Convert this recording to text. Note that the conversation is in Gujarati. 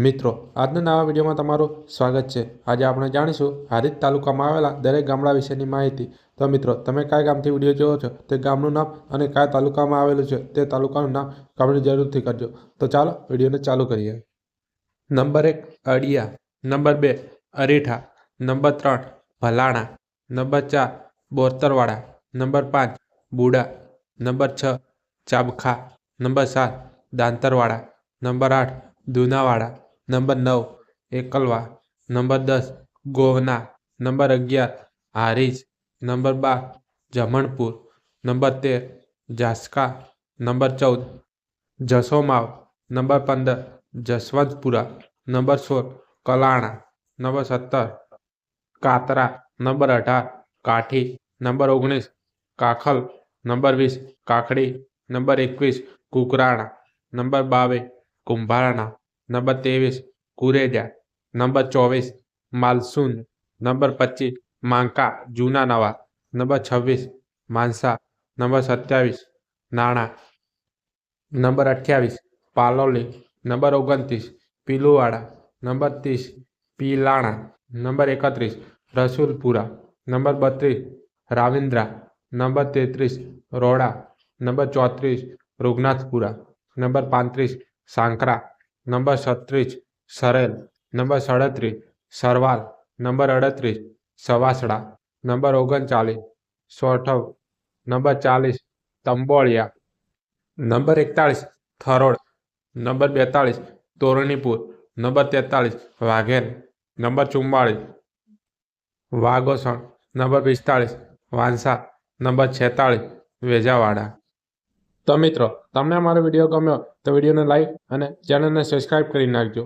મિત્રો આજના નવા વિડીયોમાં તમારું સ્વાગત છે। આજે આપણે જાણીશું હારીજ તાલુકામાં આવેલા દરેક ગામડા વિશેની માહિતી। તો મિત્રો તમે કયા ગામથી વિડીયો જોવો છો તે ગામનું નામ અને કયા તાલુકામાં આવેલું છે તે તાલુકાનું નામ કમેન્ટ જરૂરથી કરજો। તો ચાલો વિડીયોને ચાલુ કરીએ। Number 1 Adiya, number 2 Aritha, number 3 Bhalana, number 4 Bortarwada, number 5 Buda, number 6 Chabkha, number 7 Dantarwada, number 8 Dunawada, number 9 Ekalva, number 10 Govana, number 11 Harij, number 12 Jamanpur, number 13 Jaska, number 14 Jasomav, number 15 Jaswantpura, number 16 Kalana, number 17 Katra, number 18 Kathi, number 19 Kakhal, number 20 Kakdi, number 21 Kukrana, number 22 કુંભારાણા, number 23 Kureja, number 24 Malsun, number 25 Manka જૂના નવા, number 26 Mansa, number 27 Nana, number 28 Paloli, number 29 Piluvada, number 30 Pilana, number 31 Rasulpura, number 32 Ravindra, number 33 Roda, number 34 Rughnathpura, number 35 Sankra, number 36 Sarel, number 37 Sarval, number 38 Savasda, number 39 Sothav, number 40 Tamboliya, number 41 Tharod, number 42 Toranipur, number 43 Vagher, number 44 Vagosan, number 45 Vansa, number 46 વેજાવાડા। તો મિત્રો તમને અમારો વિડીયો ગમ્યો તો વિડીયોને લાઈક અને ચેનલને સબસ્ક્રાઈબ કરી નાખજો।